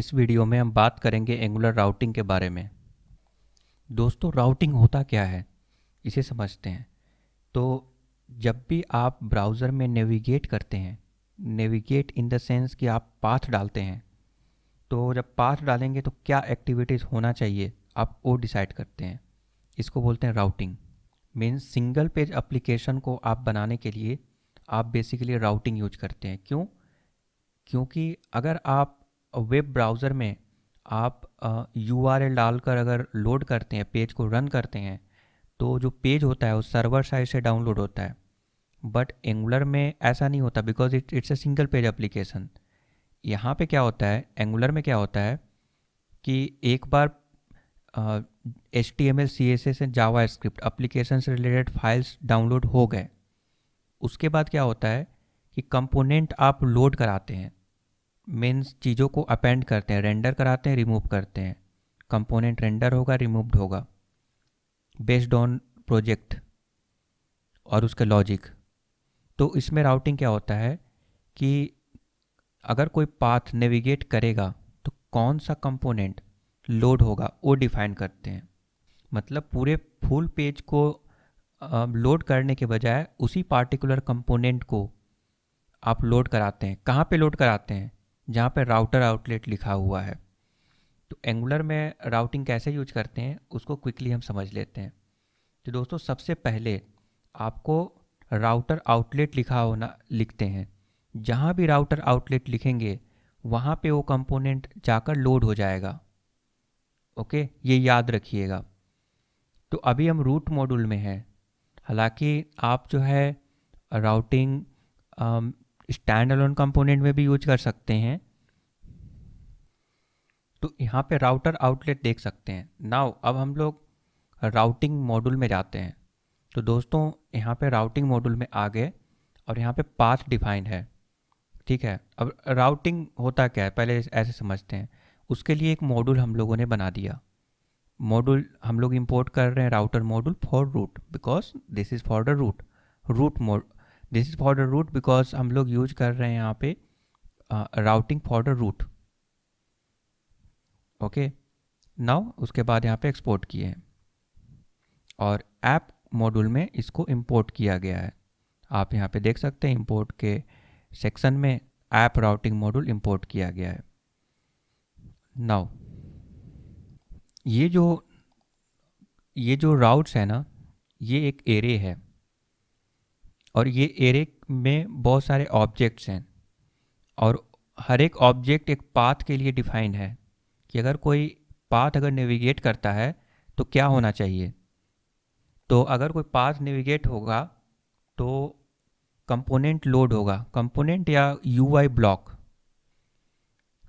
इस वीडियो में हम बात करेंगे एंगुलर राउटिंग के बारे में। दोस्तों, राउटिंग होता क्या है इसे समझते हैं। तो जब भी आप ब्राउज़र में नेविगेट करते हैं, नेविगेट इन द सेंस कि आप पाथ डालते हैं, तो जब पाथ डालेंगे तो क्या एक्टिविटीज़ होना चाहिए आप वो डिसाइड करते हैं। इसको बोलते हैं routing. Means single page application को आप बनाने के लिए आप बेसिकली राउटिंग यूज करते हैं। क्यों? क्योंकि अगर आप वेब ब्राउज़र में आप URL डालकर अगर लोड करते हैं, पेज को रन करते हैं, तो जो पेज होता है वो सर्वर साइड से डाउनलोड होता है। बट एंगुलर में ऐसा नहीं होता, because it's a single page application. यहाँ पे क्या होता है, एंगुलर में क्या होता है कि एक बार HTML CSS and Java script application से रिलेटेड फाइल्स डाउनलोड हो गए, उसके बाद क्या होता है कि कंपोनेंट आप लोड कराते हैं। मीन्स चीज़ों को अपेंड करते हैं, रेंडर कराते हैं, रिमूव करते हैं। कंपोनेंट रेंडर होगा, रिमूव्ड होगा बेस्ड ऑन प्रोजेक्ट और उसका लॉजिक। तो इसमें राउटिंग क्या होता है कि अगर कोई पाथ नेविगेट करेगा तो कौन सा कंपोनेंट लोड होगा वो डिफाइन करते हैं। मतलब पूरे फुल पेज को लोड करने के बजाय उसी पार्टिकुलर कंपोनेंट को आप लोड कराते हैं। कहाँ पे लोड कराते हैं? जहाँ पे राउटर आउटलेट लिखा हुआ है। तो एंगुलर में राउटिंग कैसे यूज करते हैं उसको क्विकली हम समझ लेते हैं। तो दोस्तों, सबसे पहले आपको राउटर आउटलेट लिखा होना लिखते हैं। जहाँ भी राउटर आउटलेट लिखेंगे वहाँ पे वो कंपोनेंट जाकर लोड हो जाएगा। ओके, ये याद रखिएगा। तो अभी हम रूट मॉड्यूल में हैं। हालांकि आप जो है राउटिंग स्टैंड अलोन कंपोनेंट में भी यूज कर सकते हैं। तो यहाँ पे राउटर आउटलेट देख सकते हैं। नाउ अब हम लोग राउटिंग मॉड्यूल में जाते हैं। तो दोस्तों, यहाँ पे राउटिंग मॉड्यूल में आ गए और यहाँ पे पाथ डिफाइन है। ठीक है, अब राउटिंग होता क्या है पहले ऐसे समझते हैं। उसके लिए एक मॉड्यूल हम लोगों ने बना दिया। मॉड्यूल हम लोग इंपोर्ट कर रहे हैं, router module for root, because this is for the root. Root mode this is for the root because हम लोग यूज कर रहे हैं यहाँ पे routing for the root. Okay, now उसके बाद यहाँ पे एक्सपोर्ट किए हैं और ऐप मॉड्यूल में इसको इंपोर्ट किया गया है। आप यहाँ पे देख सकते हैं इंपोर्ट के सेक्शन में ऐप राउटिंग मॉड्यूल इंपोर्ट किया गया है। नाउ ये जो राउट्स है ना, ये एक एरे है और ये एरे में बहुत सारे ऑब्जेक्ट्स हैं और हर एक ऑब्जेक्ट एक पाथ के लिए डिफाइंड है कि अगर कोई पाथ अगर नेविगेट करता है तो क्या होना चाहिए। तो अगर कोई पाथ नेविगेट होगा तो कंपोनेंट लोड होगा, कंपोनेंट या UI ब्लॉक।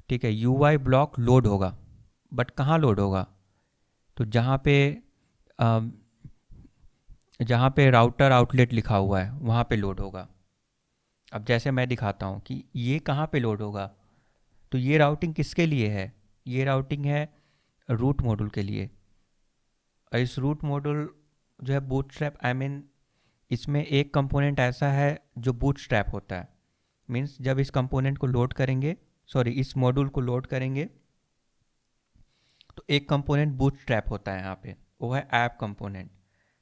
ठीक है, UI ब्लॉक लोड होगा। बट कहाँ लोड होगा? तो अम, जहाँ पे राउटर आउटलेट लिखा हुआ है वहाँ पे लोड होगा। अब जैसे मैं दिखाता हूँ कि ये कहाँ पे लोड होगा। तो ये राउटिंग किसके लिए है? ये राउटिंग है रूट मॉड्यूल के लिए। और इस रूट मॉड्यूल जो है बूटस्ट्रैप, आई मीन इसमें एक कंपोनेंट ऐसा है जो बूटस्ट्रैप होता है। मीन्स जब इस कंपोनेंट को लोड करेंगे, सॉरी इस मॉड्यूल को लोड करेंगे, तो एक कंपोनेंट बूटस्ट्रैप होता है यहाँ पे, वो है ऐप कंपोनेंट।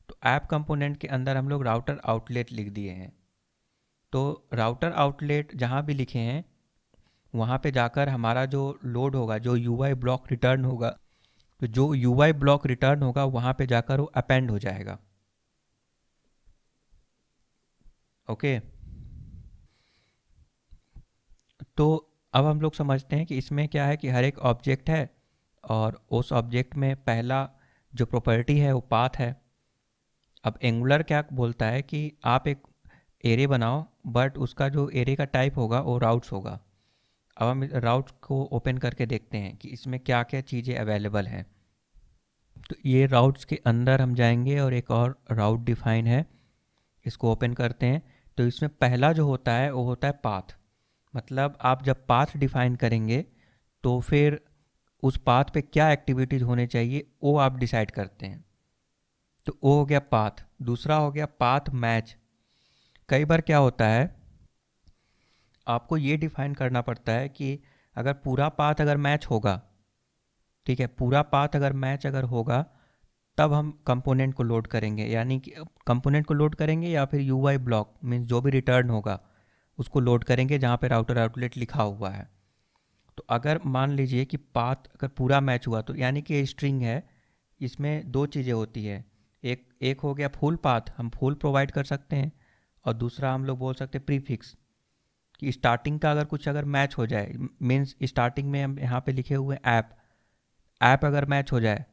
तो ऐप कंपोनेंट के अंदर हम लोग राउटर आउटलेट लिख दिए हैं। तो राउटर आउटलेट जहाँ भी लिखे हैं वहाँ पे जाकर हमारा जो लोड होगा, जो UI ब्लॉक रिटर्न होगा, तो जो UI ब्लॉक रिटर्न होगा वहाँ पे जाकर वो अपेंड हो जाएगा। ओके, तो अब हम लोग समझते हैं कि इसमें क्या है कि हर एक ऑब्जेक्ट है और उस ऑब्जेक्ट में पहला जो प्रॉपर्टी है वो पाथ है। अब एंगुलर क्या बोलता है कि आप एक एरे बनाओ, बट उसका जो एरे का टाइप होगा वो राउट्स होगा। अब हम राउट्स को ओपन करके देखते हैं कि इसमें क्या क्या चीज़ें अवेलेबल हैं। तो ये राउट्स के अंदर हम जाएंगे और एक और राउट डिफाइन है, इसको ओपन करते हैं। तो इसमें पहला जो होता है वो होता है पाथ। मतलब आप जब पाथ डिफाइन करेंगे तो फिर उस पाथ पे क्या एक्टिविटीज़ होने चाहिए वो आप डिसाइड करते हैं। तो वो हो गया पाथ। दूसरा हो गया पाथ मैच। कई बार क्या होता है, आपको ये डिफाइन करना पड़ता है कि अगर पूरा पाथ अगर मैच होगा, ठीक है, पूरा पाथ अगर मैच अगर होगा तब हम कंपोनेंट को लोड करेंगे, यानी कि कंपोनेंट को लोड करेंगे या फिर यूआई ब्लॉक मीन्स जो भी रिटर्न होगा उसको लोड करेंगे जहाँ पे राउटर आउटलेट लिखा हुआ है। तो अगर मान लीजिए कि पाथ अगर पूरा मैच हुआ तो यानी कि स्ट्रिंग है, इसमें दो चीज़ें होती है, एक एक हो गया फुल पाथ, हम फुल प्रोवाइड कर सकते हैं, और दूसरा हम लोग बोल सकते हैं प्रीफिक्स, कि स्टार्टिंग का अगर कुछ अगर मैच हो जाए, मीन्स स्टार्टिंग में हम यहाँ पे लिखे हुए ऐप, ऐप अगर मैच हो जाए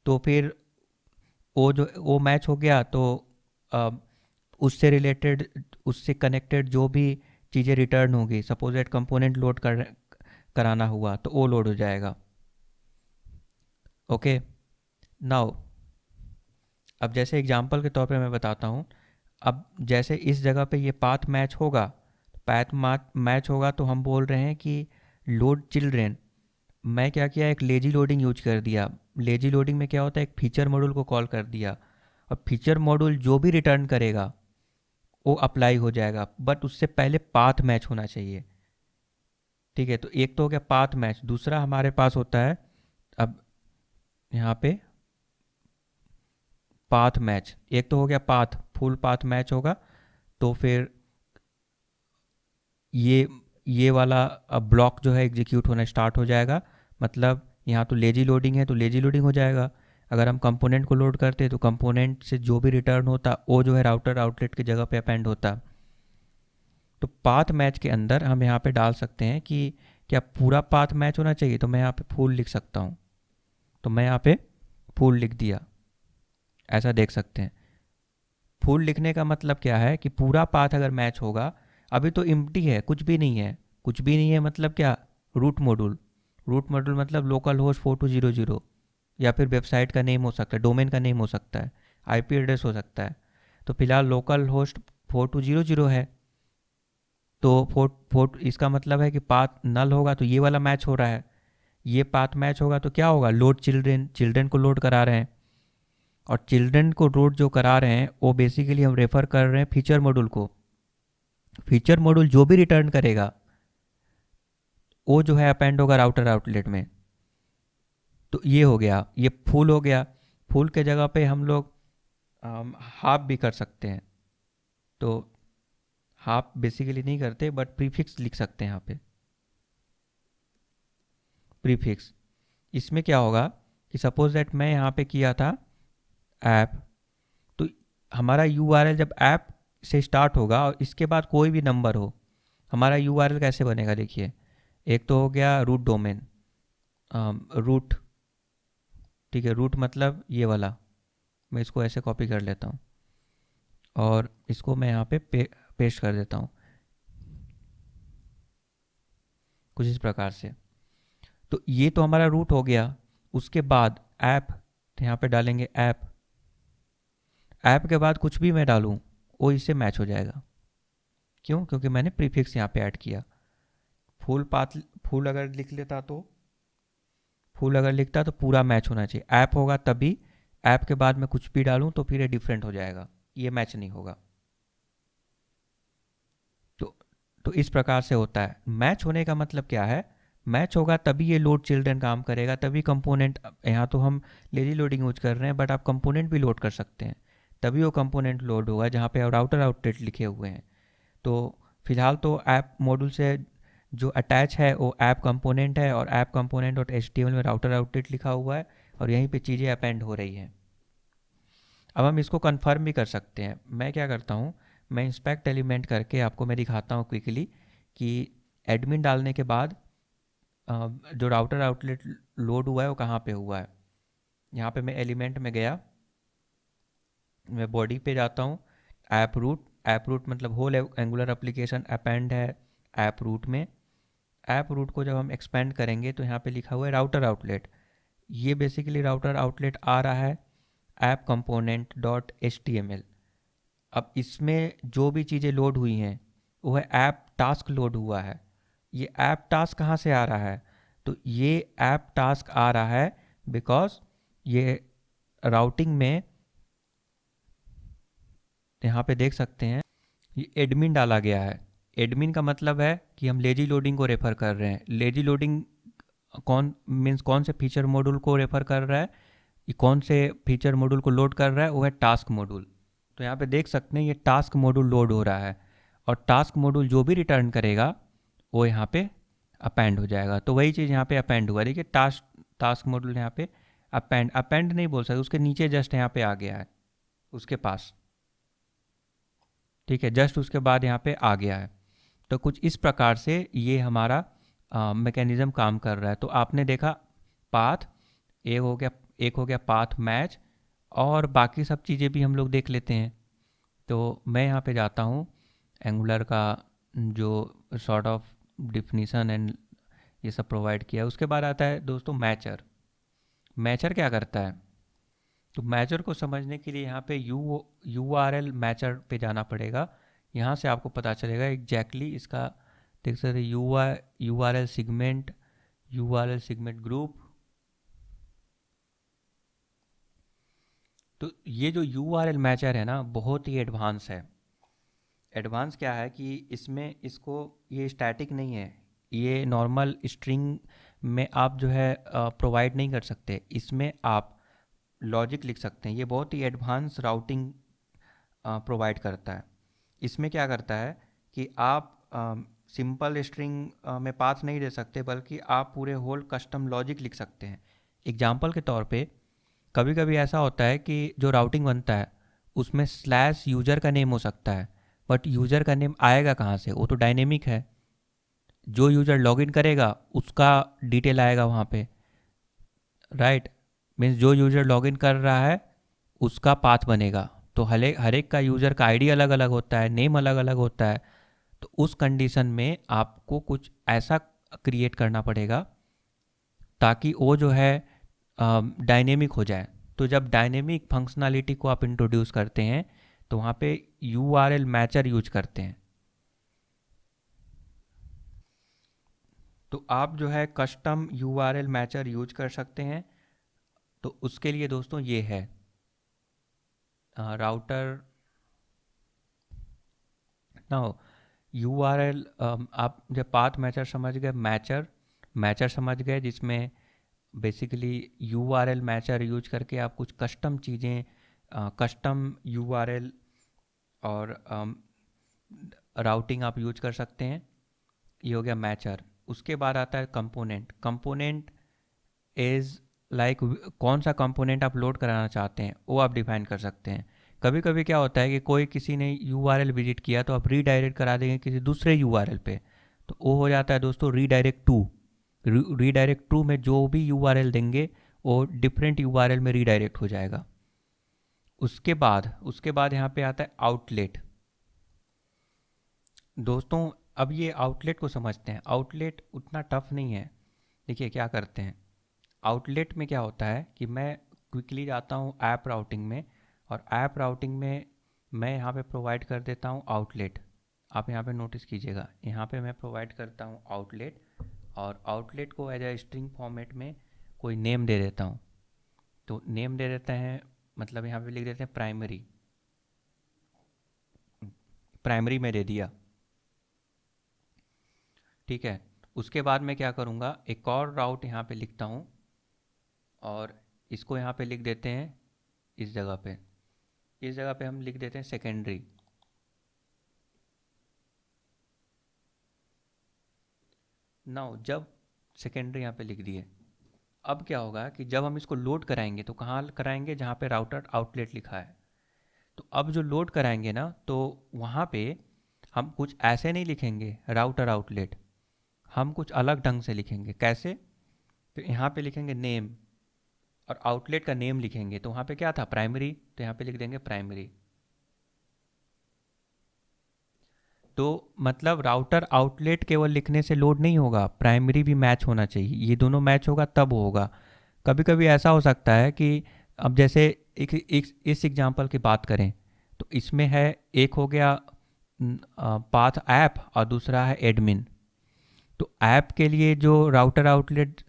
तो फिर वो मैच हो गया तो अ, उससे रिलेटेड, उससे कनेक्टेड जो भी चीज़ें रिटर्न होगी, सपोज दैट कंपोनेंट लोड कराना हुआ तो वो लोड हो जाएगा। ओके, नाउ अब जैसे एग्जांपल के तौर पे मैं बताता हूँ। अब जैसे इस जगह पे ये पाथ मैच होगा, पाथ मैच होगा तो हम बोल रहे हैं कि लोड चिल्ड्रेन। मैं क्या किया, एक लेजी लोडिंग यूज कर दिया। लेजी लोडिंग में क्या होता है, एक फीचर मॉड्यूल को कॉल कर दिया, और फीचर मॉड्यूल जो भी रिटर्न करेगा वो अप्लाई हो जाएगा, बट उससे पहले पाथ मैच होना चाहिए। ठीक है, तो एक तो हो गया पाथ मैच, दूसरा हमारे पास होता है अब यहाँ पे पाथ मैच। एक तो हो गया पाथ, फुल पाथ मैच होगा तो फिर ये ये वाला अब ब्लॉक जो है एग्जीक्यूट होना स्टार्ट हो जाएगा। मतलब यहाँ तो लेजी लोडिंग है तो लेजी लोडिंग हो जाएगा। अगर हम कंपोनेंट को लोड करते तो कंपोनेंट से जो भी रिटर्न होता वो जो है राउटर आउटलेट की जगह पे अपेंड होता। तो पाथ मैच के अंदर हम यहाँ पे डाल सकते हैं कि क्या पूरा पाथ मैच होना चाहिए, तो मैं यहाँ पे फुल लिख सकता हूँ, तो मैं यहाँ पे फुल लिख दिया, ऐसा देख सकते हैं। फुल लिखने का मतलब क्या है कि पूरा पाथ अगर मैच होगा, अभी तो इम्प्टी है, कुछ भी नहीं है। कुछ भी नहीं है मतलब क्या, रूट मॉड्यूल। रूट मॉड्यूल मतलब लोकल होस्ट 4200, या फिर वेबसाइट का नेम हो सकता है, डोमेन का नेम हो सकता है, आईपी एड्रेस हो सकता है। तो फिलहाल लोकल होस्ट 4200 है, तो फोर फोर इसका मतलब है कि पाथ नल होगा तो ये वाला मैच हो रहा है। ये पाथ मैच होगा तो क्या होगा, लोड चिल्ड्रेन, चिल्ड्रेन को लोड करा रहे हैं, और चिल्ड्रन को लोड जो करा रहे हैं वो बेसिकली हम रेफर कर रहे हैं फीचर मॉड्यूल को। फीचर मॉड्यूल जो भी रिटर्न करेगा वो जो है अपेंड होगा राउटर आउटलेट में। तो ये हो गया, ये फुल हो गया। फुल के जगह पे हम लोग हाफ भी कर सकते हैं, तो हाफ बेसिकली नहीं करते बट प्रीफिक्स लिख सकते हैं यहाँ पे। प्रीफिक्स इसमें क्या होगा कि सपोज दैट मैं यहाँ पे किया था ऐप, तो हमारा यूआरएल जब ऐप से स्टार्ट होगा और इसके बाद कोई भी नंबर हो, हमारा यूआरएल कैसे बनेगा देखिए। एक तो हो गया रूट डोमेन, रूट, ठीक है, रूट मतलब ये वाला, मैं इसको ऐसे कॉपी कर लेता हूँ और इसको मैं यहाँ पे पेस्ट कर देता हूँ कुछ इस प्रकार से। तो ये तो हमारा रूट हो गया। उसके बाद ऐप, तो यहाँ पे डालेंगे ऐप। ऐप के बाद कुछ भी मैं डालूँ वो इससे मैच हो जाएगा। क्यों, क्योंकि मैंने प्रीफिक्स यहाँ पे ऐड किया। फुल पाथ, फुल अगर लिख लेता तो, फुल अगर लिखता तो पूरा मैच होना चाहिए। ऐप होगा तभी, ऐप के बाद मैं कुछ भी डालूं तो फिर ये डिफरेंट हो जाएगा, ये मैच नहीं होगा। तो तो इस प्रकार से होता है। मैच होने का मतलब क्या है, मैच होगा तभी ये लोड चिल्ड्रन काम करेगा, तभी कंपोनेंट, यहाँ तो हम लेजी लोडिंग यूज कर रहे हैं बट आप कंपोनेंट भी लोड कर सकते हैं, तभी वो कंपोनेंट लोड होगा जहाँ पे राउटर आउटलेट लिखे हुए हैं। तो फिलहाल तो ऐप मॉड्यूल से जो अटैच है वो ऐप कंपोनेंट है, और ऐप कंपोनेंट डॉट एचटीएमएल में राउटर आउटलेट लिखा हुआ है, और यहीं पे चीज़ें अपेंड हो रही हैं। अब हम इसको कंफर्म भी कर सकते हैं। मैं क्या करता हूँ, मैं इंस्पेक्ट एलिमेंट करके आपको मैं दिखाता हूँ क्विकली कि एडमिन डालने के बाद जो राउटर आउटलेट लोड हुआ है वो कहाँ पे हुआ है। यहाँ पे मैं एलिमेंट में गया, मैं बॉडी पे जाता हूँ, ऐप रूट, ऐप रूट मतलब होल एंगुलर एप्लीकेशन अपेंड है ऐप रूट में। ऐप रूट को जब हम एक्सपेंड करेंगे तो यहाँ पे लिखा हुआ है राउटर आउटलेट। ये बेसिकली राउटर आउटलेट आ रहा है app component dot H T M L. अब इसमें जो भी चीज़ें लोड हुई हैं वो है ऐप टास्क लोड हुआ है। ये ऐप टास्क कहाँ से आ रहा है, तो ये ऐप टास्क आ रहा है बिकॉज ये राउटिंग में, यहाँ पे देख सकते हैं ये एडमिन डाला गया है। एडमिन का मतलब है कि हम लेजी लोडिंग को रेफ़र कर रहे हैं। लेजी लोडिंग कौन से फीचर मॉड्यूल को रेफ़र कर रहा है, ये कौन से फीचर मॉड्यूल को लोड कर रहा है, वो है टास्क मॉड्यूल। तो यहाँ पे देख सकते हैं ये टास्क मॉड्यूल लोड हो रहा है, और टास्क मॉड्यूल जो भी रिटर्न करेगा वो यहाँ पे अपेंड हो जाएगा। तो वही चीज़ यहाँ पे अपेंड हुआ, देखिए टास्क मॉड्यूल यहाँ पे अपेंड नहीं बोल सकते, उसके नीचे जस्ट यहाँ पे आ गया है उसके पास, ठीक है, जस्ट उसके बाद यहाँ पे आ गया है। तो कुछ इस प्रकार से ये हमारा मैकेनिज़्म काम कर रहा है। तो आपने देखा पाथ एक हो गया पाथ मैच, और बाकी सब चीज़ें भी हम लोग देख लेते हैं। तो मैं यहाँ पे जाता हूँ एंगुलर का जो सॉर्ट ऑफ डिफिनीसन एंड ये सब प्रोवाइड किया है। उसके बाद आता है दोस्तों मैचर। मैचर क्या करता है? तो मैचर को समझने के लिए यहाँ पे URL मैचर पे जाना पड़ेगा। यहाँ से आपको पता चलेगा एग्जैक्टली इसका, देख सकते URL सेगमेंट ग्रुप। तो ये जो URL मैचर है ना, बहुत ही एडवांस है। एडवांस क्या है कि इसमें ये स्टैटिक नहीं है, ये नॉर्मल स्ट्रिंग में आप जो है प्रोवाइड नहीं कर सकते, इसमें आप लॉजिक लिख सकते हैं। ये बहुत ही एडवांस राउटिंग प्रोवाइड करता है। इसमें क्या करता है कि आप सिंपल स्ट्रिंग में पाथ नहीं दे सकते, बल्कि आप पूरे होल कस्टम लॉजिक लिख सकते हैं। एग्जाम्पल के तौर पे कभी कभी ऐसा होता है कि जो राउटिंग बनता है उसमें स्लैश यूज़र का नेम हो सकता है, बट यूज़र का नेम आएगा कहाँ से? वो तो डायनेमिक है, जो यूज़र लॉगिन करेगा उसका डिटेल आएगा वहाँ पे, राइट। मीन्स जो यूज़र लॉगिन कर रहा है उसका पाथ बनेगा। तो हर एक का यूज़र का आईडी अलग अलग होता है, नेम अलग अलग होता है। तो उस कंडीशन में आपको कुछ ऐसा क्रिएट करना पड़ेगा ताकि वो जो है डायनेमिक हो जाए। तो जब डायनेमिक फंक्शनैलिटी को आप इंट्रोड्यूस करते हैं तो वहाँ पे URL मैचर यूज करते हैं। तो आप जो है कस्टम URL मैचर यूज कर सकते हैं। तो उसके लिए दोस्तों ये है राउटर ना URL। आप जब पाथ मैचर समझ गए, मैचर समझ गए, जिसमें बेसिकली URL मैचर यूज करके आप कुछ कस्टम चीज़ें, कस्टम URL और राउटिंग आप यूज कर सकते हैं। ये हो गया मैचर। उसके बाद आता है कंपोनेंट इज़ लाइक कौन सा कंपोनेंट आप लोड कराना चाहते हैं वो आप डिफाइन कर सकते हैं। कभी कभी क्या होता है कि किसी ने URL विजिट किया तो आप रीडायरेक्ट करा देंगे किसी दूसरे URL पे, तो वो हो जाता है दोस्तों रीडायरेक्ट टू में जो भी URL देंगे वो डिफरेंट URL में रीडायरेक्ट हो जाएगा। उसके बाद यहाँ पे आता है आउटलेट। दोस्तों अब ये आउटलेट को समझते हैं। आउटलेट उतना टफ नहीं है। देखिए क्या करते हैं, आउटलेट में क्या होता है कि मैं क्विकली जाता हूँ ऐप राउटिंग में, और ऐप राउटिंग में मैं यहाँ पे प्रोवाइड कर देता हूँ आउटलेट। आप यहाँ पे नोटिस कीजिएगा, यहाँ पे मैं प्रोवाइड करता हूँ आउटलेट, और आउटलेट को एज ए स्ट्रिंग फॉर्मेट में कोई नेम दे देता हूँ। तो नेम दे देते हैं, मतलब यहाँ पे लिख देते हैं प्राइमरी में दे दिया, ठीक है। उसके बाद मैं क्या करूँगा, एक और राउट यहाँ पे लिखता हूँ, और इसको यहाँ पे लिख देते हैं इस जगह पे हम लिख देते हैं सेकेंडरी। नाउ जब सेकेंडरी यहाँ पे लिख दिए, अब क्या होगा कि जब हम इसको लोड कराएंगे तो कहाँ कराएंगे, जहाँ पे राउटर आउटलेट लिखा है। तो अब जो लोड कराएंगे ना, तो वहाँ पे हम कुछ ऐसे नहीं लिखेंगे राउटर आउटलेट, हम कुछ अलग ढंग से लिखेंगे। कैसे? तो यहाँ पे लिखेंगे नेम, और आउटलेट का नेम लिखेंगे। तो वहाँ पे क्या था, प्राइमरी, तो यहाँ पे लिख देंगे प्राइमरी। तो मतलब राउटर आउटलेट केवल लिखने से लोड नहीं होगा, प्राइमरी भी मैच होना चाहिए। ये दोनों मैच होगा तब होगा। कभी कभी ऐसा हो सकता है कि अब जैसे इस एग्जांपल की बात करें, तो इसमें है, एक हो गया पाथ ऐप और दूसरा है एडमिन। तो ऐप के लिए जो राउटर आउटलेट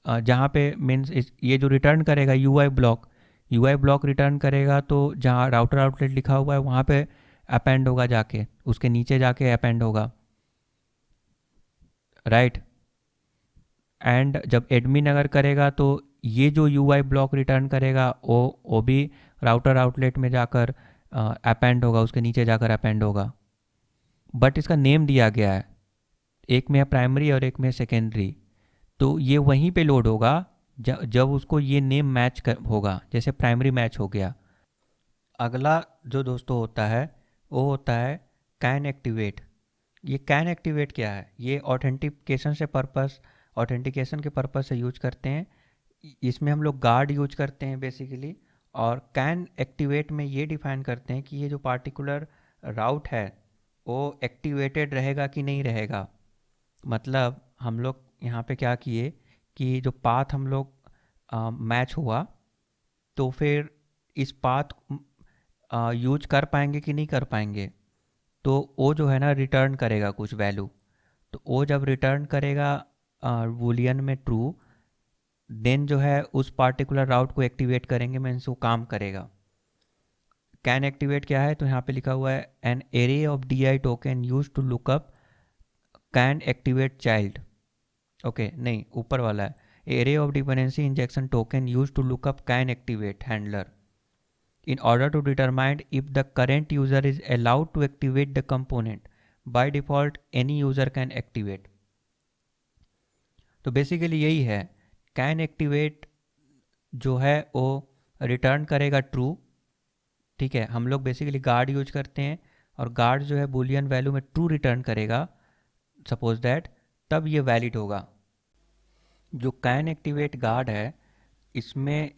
जहाँ पे मीन्स ये जो रिटर्न करेगा यूआई ब्लॉक रिटर्न करेगा, तो जहाँ राउटर आउटलेट लिखा हुआ है वहाँ पे अपेंड होगा, जाके उसके नीचे जाके अपेंड होगा, राइट। एंड जब एडमिन अगर करेगा तो ये जो यूआई ब्लॉक रिटर्न करेगा वो भी राउटर आउटलेट में जाकर अपेंड होगा, उसके नीचे जाकर अपेंड होगा। बट इसका नेम दिया गया है, एक में है प्राइमरी और एक में सेकेंडरी, तो ये वहीं पे लोड होगा जब उसको ये नेम मैच होगा, जैसे प्राइमरी मैच हो गया। अगला जो दोस्तों होता है वो होता है कैन एक्टिवेट। ये कैन एक्टिवेट क्या है? ये ऑथेंटिकेशन के पर्पस से यूज करते हैं। इसमें हम लोग गार्ड यूज करते हैं बेसिकली। और कैन एक्टिवेट में ये डिफाइन करते हैं कि ये जो पार्टिकुलर राउट है वो एक्टिवेटेड रहेगा कि नहीं रहेगा। मतलब हम लोग यहाँ पे क्या किए कि जो पाथ हम लोग मैच हुआ, तो फिर इस पाथ यूज कर पाएंगे कि नहीं कर पाएंगे। तो वो जो है ना रिटर्न करेगा कुछ वैल्यू। तो वो जब रिटर्न करेगा बूलियन में ट्रू, देन जो है उस पार्टिकुलर राउट को एक्टिवेट करेंगे, मीन्स वो काम करेगा। कैन एक्टिवेट क्या है? तो यहाँ पे लिखा हुआ है an array of D I token use to lookup can activate child. Okay, नहीं, ऊपर वाला है array of dependency injection token use to lookup can activate handler in order to determine if the current user is allowed to activate the component. By default any user can activate. तो basically यही है, can activate जो है वो return करेगा true. ठीक है, हम लोग बेसिकली गार्ड यूज करते हैं और गार्ड जो है बुलियन वैल्यू में ट्रू रिटर्न करेगा, सपोज दैट, तब ये वैलिड होगा। जो कैन एक्टिवेट गार्ड है इसमें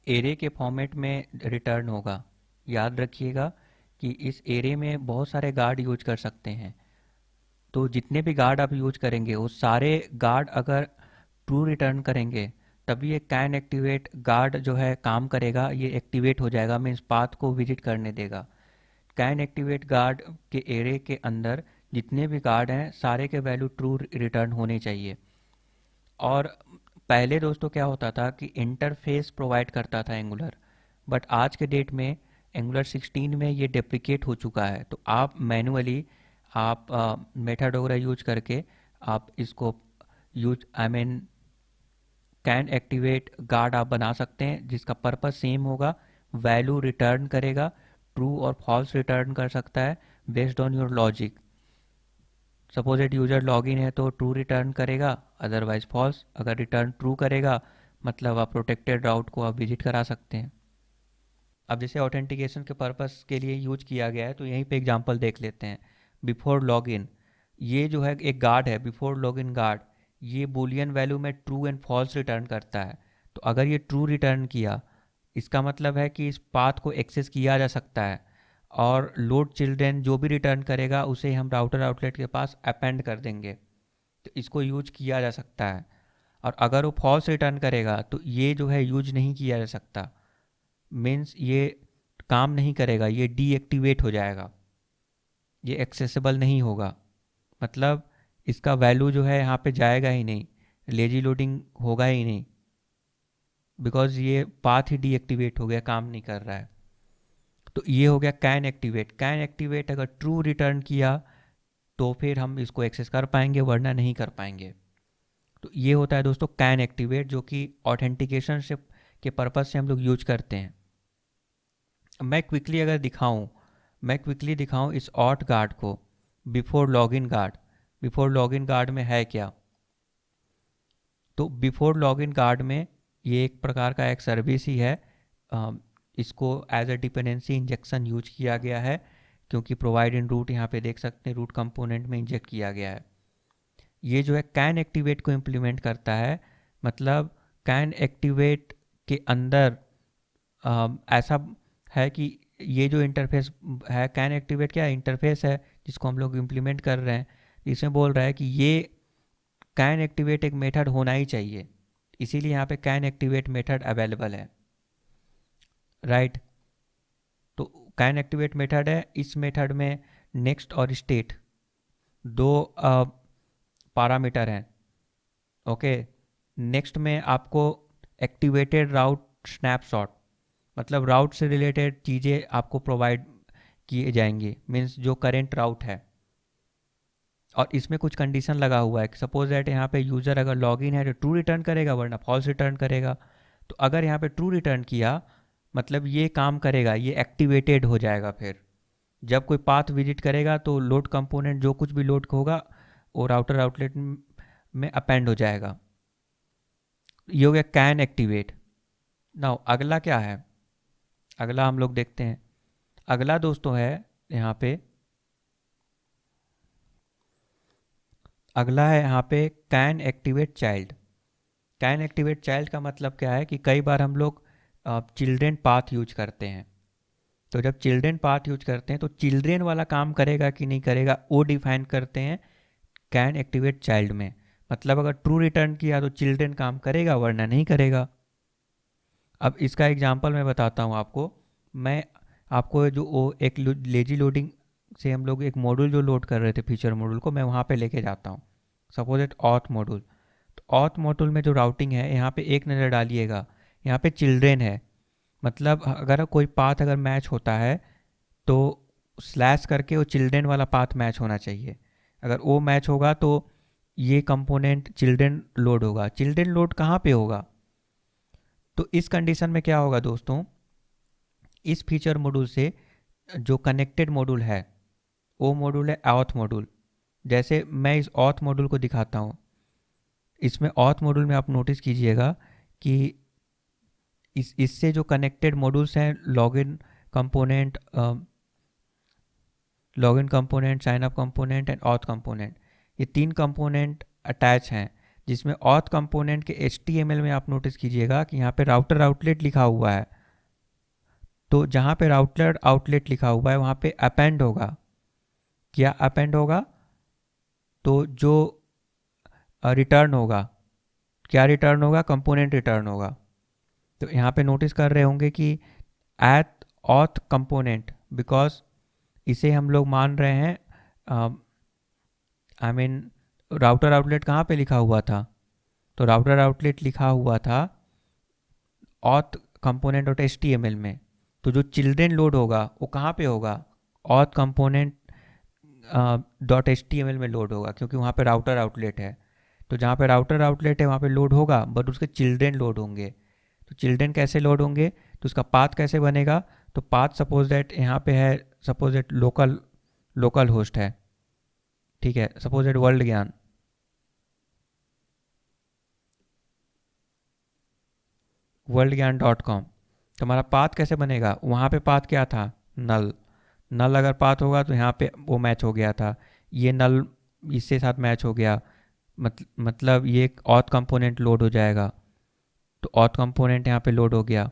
एरे के फॉर्मेट में रिटर्न होगा। याद रखिएगा कि इस एरे में बहुत सारे गार्ड यूज कर सकते हैं, तो जितने भी गार्ड आप यूज करेंगे वो सारे गार्ड अगर ट्रू रिटर्न करेंगे तभी ये कैन एक्टिवेट गार्ड जो है काम करेगा, ये एक्टिवेट हो जाएगा, मीन्स पाथ को विजिट करने देगा। कैन एक्टिवेट गार्ड के एरे के अंदर जितने भी गार्ड हैं सारे के वैल्यू ट्रू रिटर्न होने चाहिए। और पहले दोस्तों क्या होता था कि इंटरफेस प्रोवाइड करता था एंगुलर, बट आज के डेट में एंगुलर 16 में ये डेप्रिकेट हो चुका है। तो आप मैनुअली आप मेथड वगैरह यूज करके आप इसको यूज कैन एक्टिवेट गार्ड आप बना सकते हैं, जिसका पर्पस सेम होगा, वैल्यू रिटर्न करेगा, ट्रू और फॉल्स रिटर्न कर सकता है based on your logic. Suppose at user login है तो ट्रू रिटर्न करेगा, अदरवाइज फॉल्स। अगर रिटर्न ट्रू करेगा मतलब आप प्रोटेक्टेड राउट को आप विजिट करा सकते हैं। अब जैसे ऑथेंटिकेशन के पर्पस के लिए यूज किया गया है तो यहीं पे एग्जांपल देख लेते हैं। बिफोर लॉगिन, ये जो है एक गार्ड है, बिफोर लॉगिन गार्ड, ये बूलियन वैल्यू में ट्रू एंड फॉल्स रिटर्न करता है। तो अगर ये ट्रू रिटर्न किया इसका मतलब है कि इस पाथ को एक्सेस किया जा सकता है, और लोड चिल्ड्रेन जो भी रिटर्न करेगा उसे हम राउटर आउटलेट के पास अपेंड कर देंगे, तो इसको यूज किया जा सकता है। और अगर वो फॉल्स रिटर्न करेगा तो ये जो है यूज नहीं किया जा सकता, मीन्स ये काम नहीं करेगा, ये डीएक्टिवेट हो जाएगा, ये एक्सेसिबल नहीं होगा। मतलब इसका वैल्यू जो है यहाँ पे जाएगा ही नहीं, लेजी लोडिंग होगा ही नहीं, बिकॉज ये पाथ ही डीएक्टिवेट हो गया, काम नहीं कर रहा है। तो ये हो गया कैन एक्टिवेट। कैन एक्टिवेट अगर ट्रू रिटर्न किया तो फिर हम इसको एक्सेस कर पाएंगे, वरना नहीं कर पाएंगे। तो ये होता है दोस्तों कैन एक्टिवेट, जो कि ऑथेंटिकेशन से के पर्पज से हम लोग यूज करते हैं। मैं क्विकली अगर दिखाऊं इस ऑट गार्ड को, before login guard, before login guard में है क्या? तो बिफोर लॉगिन गार्ड में ये एक प्रकार का एक सर्विस ही है। इसको as a dependency injection use किया गया है, क्योंकि प्रोवाइड इन रूट यहाँ पे देख सकते हैं रूट कंपोनेंट में इंजेक्ट किया गया है। ये जो है कैन एक्टिवेट को इम्प्लीमेंट करता है। मतलब कैन एक्टिवेट के अंदर ऐसा है कि ये जो इंटरफेस है, कैन एक्टिवेट क्या इंटरफेस है जिसको हम लोग इम्प्लीमेंट कर रहे हैं, इसमें बोल रहा है कि ये कैन एक्टिवेट एक मेथड होना ही चाहिए, इसीलिए यहाँ पे कैन एक्टिवेट मेथड अवेलेबल है, राइट। तो कैन एक्टिवेट मेथड है, इस मेथड में नेक्स्ट और स्टेट दो पैरामीटर हैं। ओके, नेक्स्ट में आपको एक्टिवेटेड राउट स्नैपशॉट, मतलब राउट से रिलेटेड चीज़ें आपको प्रोवाइड किए जाएंगे, मीन्स जो करेंट राउट है। और इसमें कुछ कंडीशन लगा हुआ है कि सपोज दैट यहाँ पे यूज़र अगर लॉगिन है तो ट्रू रिटर्न करेगा, वरना फॉल्स रिटर्न करेगा। तो अगर यहाँ पे ट्रू रिटर्न किया मतलब ये काम करेगा, ये एक्टिवेटेड हो जाएगा। फिर जब कोई पाथ विजिट करेगा तो लोड कंपोनेंट जो कुछ भी लोड होगा वो राउटर आउटलेट में अपेंड हो जाएगा। ये हो गया कैन एक्टिवेट। नाउ अगला क्या है, अगला हम लोग देखते हैं। अगला दोस्तों है यहाँ पे, अगला है यहाँ पे can activate child. Can activate child का मतलब क्या है कि कई बार हम लोग चिल्ड्रेन पाथ यूज करते हैं। तो जब चिल्ड्रेन पाथ यूज करते हैं तो चिल्ड्रेन वाला काम करेगा कि नहीं करेगा वो डिफाइन करते हैं कैन एक्टिवेट चाइल्ड में। मतलब अगर ट्रू रिटर्न किया तो चिल्ड्रेन काम करेगा, वरना नहीं करेगा। अब इसका एग्जांपल मैं बताता हूँ आपको। मैं आपको जो एक लेजी लोडिंग से हम लोग एक मॉड्यूल जो लोड कर रहे थे, फीचर मॉड्यूल को, मैं वहाँ पे लेके जाता हूँ। Suppose at auth module. तो ऑथ मॉड्यूल में जो राउटिंग है, यहाँ पे एक नज़र डालिएगा, यहाँ पे चिल्ड्रेन है। मतलब अगर कोई पाथ अगर मैच होता है तो स्लैश करके वो चिल्ड्रेन वाला पाथ मैच होना चाहिए। अगर वो मैच होगा तो ये कंपोनेंट चिल्ड्रेन लोड होगा। चिल्ड्रेन लोड कहाँ पे होगा? तो इस कंडीशन में क्या होगा दोस्तों, इस फीचर मॉड्यूल से जो कनेक्टेड मॉड्यूल है वो मॉड्यूल है ऑथ मॉड्यूल। जैसे मैं इस ऑथ मॉड्यूल को दिखाता हूँ। इसमें ऑथ मॉड्यूल में आप नोटिस कीजिएगा कि इससे जो कनेक्टेड मॉड्यूल्स हैं, component login component, sign up component and auth component, ये तीन कंपोनेंट अटैच हैं। जिसमें ऑथ कंपोनेंट के HTML में आप नोटिस कीजिएगा कि यहाँ पे राउटर आउटलेट लिखा हुआ है। तो जहाँ पे राउटर आउटलेट लिखा हुआ है वहाँ पे अपेंड होगा। क्या अपेंड होगा? तो जो रिटर्न होगा, क्या रिटर्न होगा? कंपोनेंट रिटर्न होगा। तो यहाँ पे नोटिस कर रहे होंगे कि एट ऑथ कंपोनेंट, बिकॉज इसे हम लोग मान रहे हैं, आई मीन राउटर आउटलेट कहाँ पे लिखा हुआ था? तो राउटर आउटलेट लिखा हुआ था ऑथ कंपोनेंट डॉट HTML में। तो जो चिल्ड्रेन लोड होगा वो कहाँ पे होगा? ऑथ कंपोनेंट डॉट HTML में लोड होगा, क्योंकि वहाँ पे राउटर आउटलेट है। तो जहाँ पे राउटर आउटलेट है वहाँ पे लोड होगा, बट उसके चिल्ड्रेन लोड होंगे। तो चिल्ड्रेन कैसे लोड होंगे? तो उसका पाथ कैसे बनेगा? तो पाथ सपोज दैट यहाँ पे है, सपोज दैट लोकल होस्ट है, ठीक है, सपोज दैट वर्ल्ड ज्ञान। worldgyan.com। तो हमारा पाथ कैसे बनेगा? वहाँ पे पाथ क्या था? नल। नल अगर पाथ होगा तो यहाँ पे वो मैच हो गया था, ये नल इससे साथ मैच हो गया। मतलब ये एक ऑथ कंपोनेंट लोड हो जाएगा। तो ऑथ कंपोनेंट यहाँ पे लोड हो गया,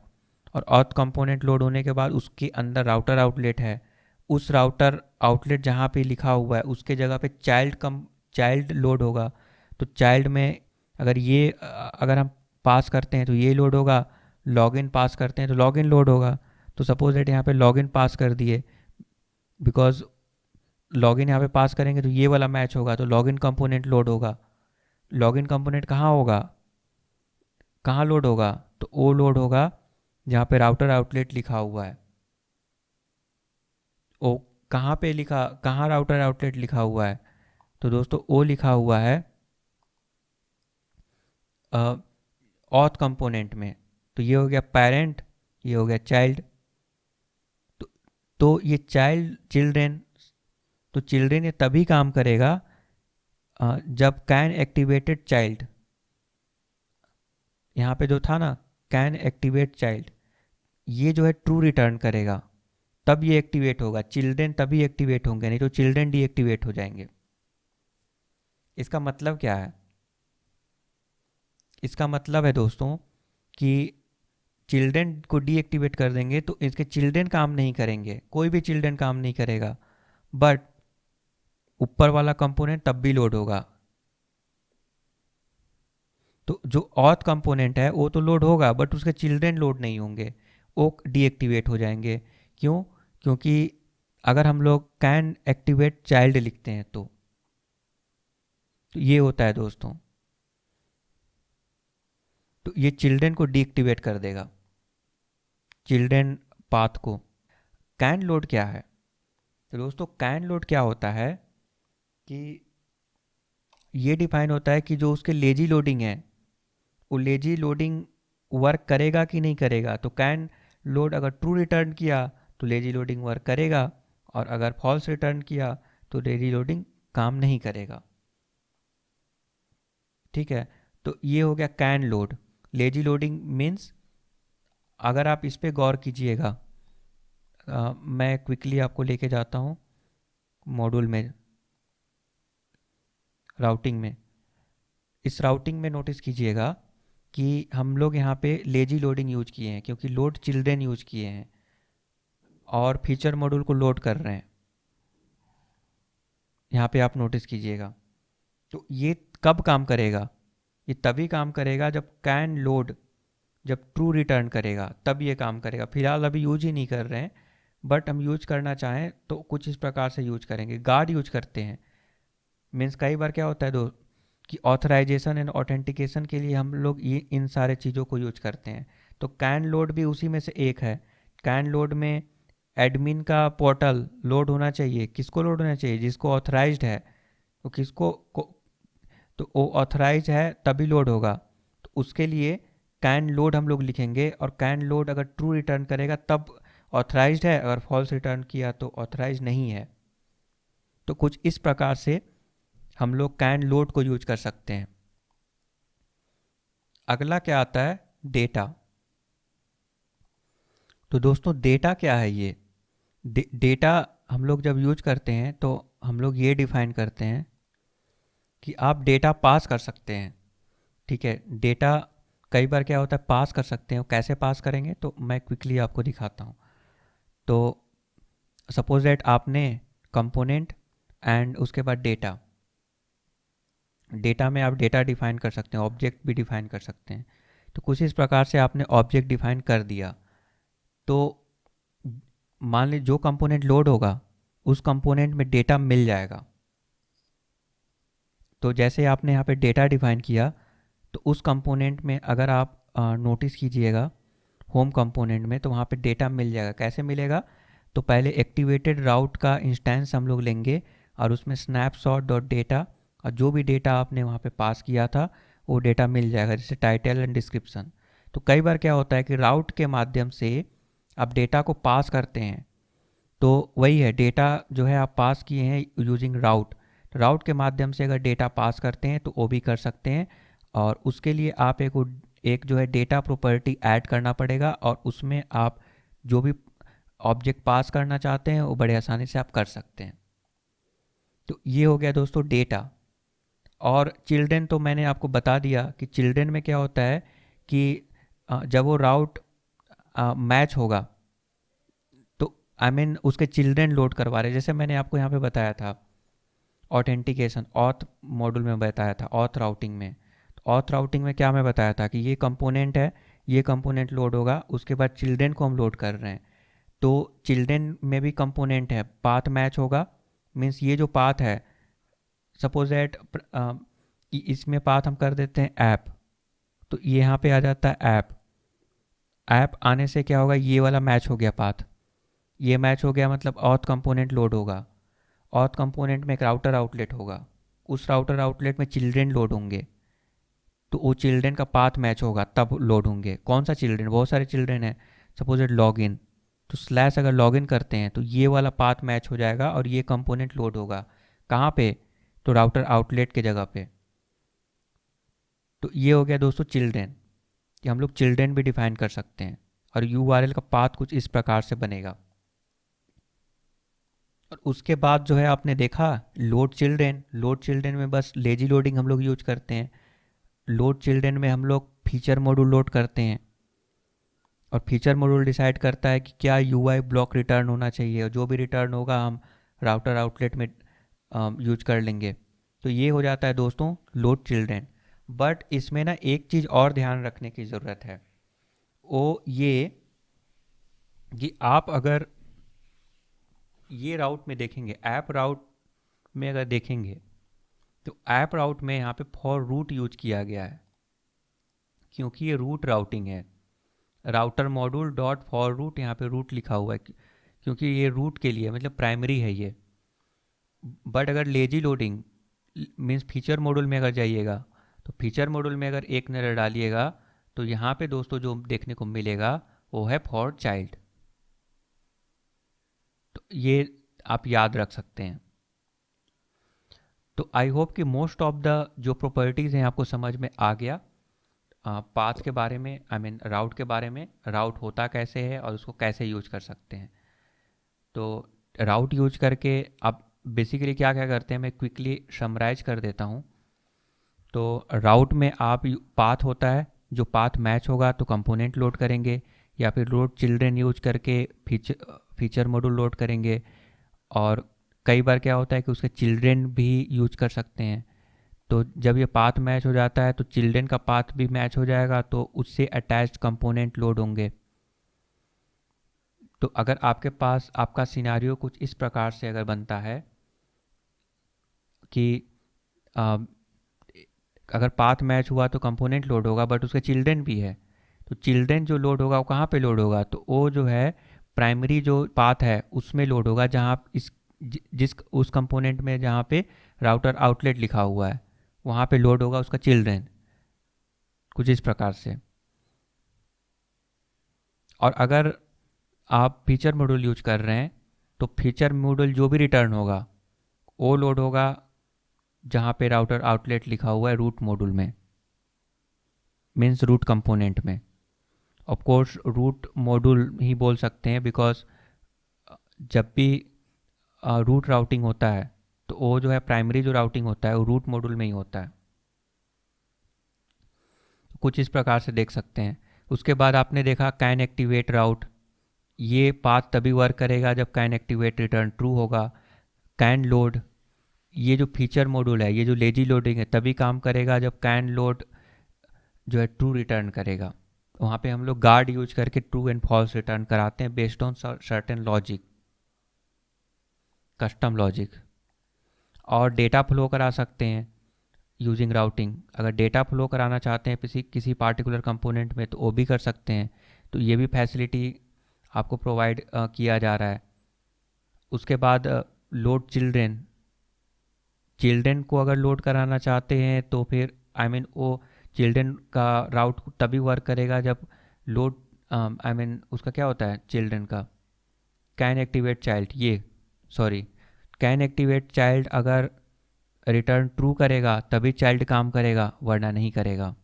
और ऑथ कंपोनेंट लोड होने के बाद उसके अंदर राउटर आउटलेट है। उस राउटर आउटलेट जहाँ पे लिखा हुआ है उसके जगह पे चाइल्ड लोड होगा। तो चाइल्ड में अगर ये अगर हम पास करते हैं तो ये लोड होगा, लॉगिन पास करते हैं तो लॉगिन लोड होगा। तो सपोज दैट यहाँ पे लॉगिन पास कर दिए, बिकॉज लॉगिन यहाँ पे पास करेंगे तो ये वाला मैच होगा, तो लॉगिन कंपोनेंट लोड होगा। लॉगिन कंपोनेंट कहाँ होगा, कहाँ लोड होगा? तो वो लोड होगा जहाँ पे राउटर आउटलेट लिखा हुआ है। ओ कहाँ पे लिखा, कहाँ राउटर आउटलेट लिखा हुआ है? तो दोस्तों वो लिखा हुआ है ऑथ कंपोनेंट में। तो ये हो गया पेरेंट, ये हो गया चाइल्ड। तो, तो ये चिल्ड्रेन, तो चिल्ड्रेन ये तभी काम करेगा जब कैन एक्टिवेटेड चाइल्ड, यहाँ पे जो था ना कैन एक्टिवेट चाइल्ड, ये जो है ट्रू रिटर्न करेगा, तब ये एक्टिवेट होगा। चिल्ड्रेन तभी एक्टिवेट होंगे, नहीं तो चिल्ड्रेन डीएक्टिवेट हो जाएंगे। इसका मतलब क्या है? इसका मतलब है दोस्तों कि चिल्ड्रेन को डीएक्टिवेट कर देंगे तो इसके चिल्ड्रेन काम नहीं करेंगे, कोई भी चिल्ड्रेन काम नहीं करेगा, बट ऊपर वाला कंपोनेंट तब भी लोड होगा। तो जो ऑथ कंपोनेंट है वो तो लोड होगा, बट उसके चिल्ड्रेन लोड नहीं होंगे, वो डीएक्टिवेट हो जाएंगे। क्यों? क्योंकि अगर हम लोग कैन एक्टिवेट चाइल्ड लिखते हैं तो ये होता है दोस्तों। तो ये चिल्ड्रेन को डीएक्टिवेट कर देगा, चिल्ड्रेन पाथ को। कैन लोड क्या है? तो दोस्तों कैन लोड क्या होता है कि ये डिफाइन होता है कि जो उसके लेजी लोडिंग है वो लेजी लोडिंग वर्क करेगा कि नहीं करेगा। तो कैन लोड अगर ट्रू रिटर्न किया तो लेजी लोडिंग वर्क करेगा, और अगर फॉल्स रिटर्न किया तो लेजी लोडिंग काम नहीं करेगा। ठीक है, तो ये हो गया can load. Lazy loading means, अगर आप इस पे गौर कीजिएगा, मैं क्विकली आपको लेके जाता हूँ मॉड्यूल में, राउटिंग में। इस राउटिंग में नोटिस कीजिएगा कि हम लोग यहाँ पे लेजी लोडिंग यूज किए हैं क्योंकि लोड चिल्ड्रेन यूज किए हैं और फीचर मॉड्यूल को लोड कर रहे हैं। यहाँ पे आप नोटिस कीजिएगा। तो ये कब काम करेगा? ये तभी काम करेगा जब कैन लोड, जब ट्रू रिटर्न करेगा तब ये काम करेगा। फिलहाल अभी यूज ही नहीं कर रहे हैं, बट हम यूज करना चाहें तो कुछ इस प्रकार से यूज करेंगे। गार्ड यूज करते हैं, मीन्स कई बार क्या होता है दो कि ऑथराइजेशन एंड ऑथेंटिकेशन के लिए हम लोग ये इन सारे चीज़ों को यूज करते हैं। तो कैन लोड भी उसी में से एक है। कैन लोड में एडमिन का पोर्टल लोड होना चाहिए। किसको लोड होना चाहिए? जिसको ऑथराइज्ड है। तो किसको को, तो वो ऑथराइज है तभी लोड होगा। तो उसके लिए कैन लोड हम लोग लिखेंगे, और कैन लोड अगर ट्रू रिटर्न करेगा तब ऑथराइज्ड है, अगर फॉल्स रिटर्न किया तो ऑथराइज नहीं है। तो कुछ इस प्रकार से हम लोग कैन लोड को यूज कर सकते हैं। अगला क्या आता है? डेटा। तो दोस्तों डेटा क्या है? ये डेटा हम लोग जब यूज करते हैं तो हम लोग ये डिफाइन करते हैं कि आप डेटा पास कर सकते हैं। ठीक है, डेटा कई बार क्या होता है पास कर सकते हैं। कैसे पास करेंगे तो मैं क्विकली आपको दिखाता हूँ। तो सपोज दैट आपने कंपोनेंट एंड उसके बाद डेटा, डेटा में आप डेटा डिफाइन कर सकते हैं, ऑब्जेक्ट भी डिफाइन कर सकते हैं। तो कुछ इस प्रकार से आपने ऑब्जेक्ट डिफाइन कर दिया, तो मान लीजिए जो कंपोनेंट लोड होगा उस कंपोनेंट में डेटा मिल जाएगा। तो जैसे आपने यहाँ पे डेटा डिफाइन किया, तो उस कंपोनेंट में अगर आप नोटिस कीजिएगा होम कंपोनेंट में, तो वहाँ पे डेटा मिल जाएगा। कैसे मिलेगा? तो पहले एक्टिवेटेड राउट का इंस्टेंस हम लोग लेंगे और उसमें स्नैपशॉट डॉट डेटा, और जो भी डेटा आपने वहाँ पे पास किया था वो डेटा मिल जाएगा, जैसे टाइटल एंड डिस्क्रिप्शन। तो कई बार क्या होता है कि राउट के माध्यम से आप डेटा को पास करते हैं, तो वही है डेटा जो है आप पास किए हैं यूजिंग राउट। तो राउट के माध्यम से अगर डेटा पास करते हैं तो वो भी कर सकते हैं, और उसके लिए आप एक जो है डेटा प्रॉपर्टी ऐड करना पड़ेगा, और उसमें आप जो भी ऑब्जेक्ट पास करना चाहते हैं वो बड़े आसानी से आप कर सकते हैं। तो ये हो गया दोस्तों डेटा। और चिल्ड्रेन तो मैंने आपको बता दिया कि चिल्ड्रेन में क्या होता है कि जब वो राउट मैच होगा तो आई मीन उसके चिल्ड्रेन लोड करवा रहे, जैसे मैंने आपको यहाँ पे बताया था ऑथेंटिकेशन, ऑथ मॉड्यूल में बताया था, ऑथ राउटिंग में। तो ऑथ राउटिंग में क्या मैं बताया था कि ये कंपोनेंट है, ये कंपोनेंट लोड होगा, उसके बाद चिल्ड्रेन को हम लोड कर रहे हैं। तो चिल्ड्रेन में भी कंपोनेंट है, पाथ मैच होगा। मीन्स ये जो पाथ है, सपोज दैट इसमें पाथ हम कर देते हैं ऐप, तो ये यहाँ पे आ जाता है ऐप। ऐप आने से क्या होगा, ये वाला मैच हो गया पाथ, ये मैच हो गया, मतलब ऑथ कंपोनेंट लोड होगा। ऑथ कंपोनेंट में एक राउटर आउटलेट होगा, उस राउटर आउटलेट में चिल्ड्रेन लोड होंगे, तो वो चिल्ड्रेन का पाथ मैच होगा तब लोड होंगे। कौन सा चिल्ड्रेन? बहुत सारे चिल्ड्रेन है, सपोज दैट लॉग इन, तो स्लैश अगर लॉग इन करते हैं तो ये वाला पाथ मैच हो जाएगा और ये कंपोनेंट लोड होगा। कहाँ पे? तो राउटर आउटलेट के जगह पे। तो ये हो गया दोस्तों चिल्ड्रेन, कि हम लोग चिल्ड्रेन भी डिफाइन कर सकते हैं, और यूआरएल का पाथ कुछ इस प्रकार से बनेगा। और उसके बाद जो है आपने देखा लोड चिल्ड्रेन। लोड चिल्ड्रेन में बस लेजी लोडिंग हम लोग यूज करते हैं। लोड चिल्ड्रेन में हम लोग फीचर मॉड्यूल लोड करते हैं, और फीचर मॉड्यूल डिसाइड करता है कि क्या यूआई ब्लॉक रिटर्न होना चाहिए, और जो भी रिटर्न होगा हम राउटर आउटलेट में यूज कर लेंगे। तो ये हो जाता है दोस्तों लोड चिल्ड्रेन। बट इसमें ना एक चीज़ और ध्यान रखने की ज़रूरत है, वो ये कि आप अगर ये राउट में देखेंगे, ऐप राउट में अगर देखेंगे, तो ऐप राउट में यहाँ पे फॉर रूट यूज किया गया है, क्योंकि ये रूट राउटिंग है। Router module dot for root, यहाँ पे रूट लिखा हुआ है क्योंकि ये रूट के लिए मतलब प्राइमरी है ये। बट अगर lazy loading means feature module में अगर जाइएगा, तो फीचर मॉड्यूल में अगर एक नज़र डालिएगा तो यहाँ पे दोस्तों जो देखने को मिलेगा वो है फॉर चाइल्ड। तो ये आप याद रख सकते हैं। तो आई होप कि मोस्ट ऑफ द जो प्रॉपर्टीज़ हैं आपको समझ में आ गया। पाथ के बारे में, आई मीन राउट के बारे में, राउट होता कैसे है और उसको कैसे यूज कर सकते हैं। तो राउट यूज करके आप बेसिकली क्या क्या करते हैं, मैं क्विकली समराइज कर देता हूँ। तो राउट में आप पाथ होता है, जो पाथ मैच होगा तो कंपोनेंट लोड करेंगे, या फिर लोड चिल्ड्रेन यूज करके फीचर मॉड्यूल लोड करेंगे। और कई बार क्या होता है कि उसके चिल्ड्रेन भी यूज कर सकते हैं। तो जब ये पाथ मैच हो जाता है तो चिल्ड्रेन का पाथ भी मैच हो जाएगा, तो उससे अटैच्ड कंपोनेंट लोड होंगे। तो अगर आपके पास आपका सिनारियो कुछ इस प्रकार से अगर बनता है कि आ, अगर पाथ मैच हुआ तो कंपोनेंट लोड होगा, बट उसके चिल्ड्रेन भी है, तो चिल्ड्रेन जो लोड होगा वो कहाँ पे लोड होगा, तो वो जो है प्राइमरी जो पाथ है उसमें लोड होगा, जहाँ जिस उस कंपोनेंट में जहाँ पे राउटर आउटलेट लिखा हुआ है वहाँ पे लोड होगा उसका चिल्ड्रेन, कुछ इस प्रकार से। और अगर आप फीचर मॉड्यूल यूज कर रहे हैं तो फीचर मॉड्यूल जो भी रिटर्न होगा वो लोड होगा जहाँ पे राउटर आउटलेट लिखा हुआ है रूट मॉड्यूल में, मीन्स रूट कंपोनेंट में। ऑफ कोर्स रूट मॉड्यूल ही बोल सकते हैं, बिकॉज जब भी रूट राउटिंग होता है तो वो जो है प्राइमरी जो राउटिंग होता है वो रूट मॉड्यूल में ही होता है। कुछ इस प्रकार से देख सकते हैं। उसके बाद आपने देखा कैन एक्टिवेट राउट, ये पाथ तभी वर्क करेगा जब कैन एक्टिवेट रिटर्न ट्रू होगा। कैन लोड, ये जो फीचर मॉड्यूल है, ये जो लेजी लोडिंग है, तभी काम करेगा जब कैन लोड जो है ट्रू रिटर्न करेगा। वहाँ पे हम लोग गार्ड यूज करके ट्रू एंड फॉल्स रिटर्न कराते हैं based on certain logic, custom logic. और डेटा फ्लो करा सकते हैं यूजिंग राउटिंग। अगर डेटा फ्लो कराना चाहते हैं किसी किसी पार्टिकुलर कंपोनेंट में तो वो भी कर सकते हैं। तो ये भी फैसिलिटी आपको प्रोवाइड किया जा रहा है। उसके बाद लोड चिल्ड्रेन, चिल्ड्रेन को अगर लोड कराना चाहते हैं तो फिर आई मीन वो चिल्ड्रेन का राउट तभी वर्क करेगा जब लोड आई मीन उसका क्या होता है चिल्ड्रेन का, कैन एक्टिवेट चाइल्ड, ये सॉरी कैन एक्टिवेट चाइल्ड अगर रिटर्न ट्रू करेगा तभी चाइल्ड काम करेगा, वरना नहीं करेगा।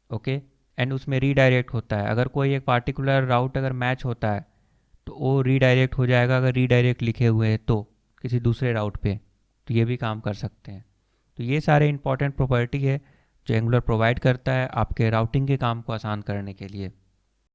ओके। एंड उसमें रीडायरेक्ट होता है, अगर कोई एक पार्टिकुलर राउट अगर मैच होता है तो वो रीडायरेक्ट हो जाएगा, अगर रीडायरेक्ट लिखे हुए हैं तो किसी दूसरे राउट पे, तो ये भी काम कर सकते हैं। तो ये सारे इंपॉर्टेंट प्रॉपर्टी है जो एंगुलर प्रोवाइड करता है आपके राउटिंग के काम को आसान करने के लिए।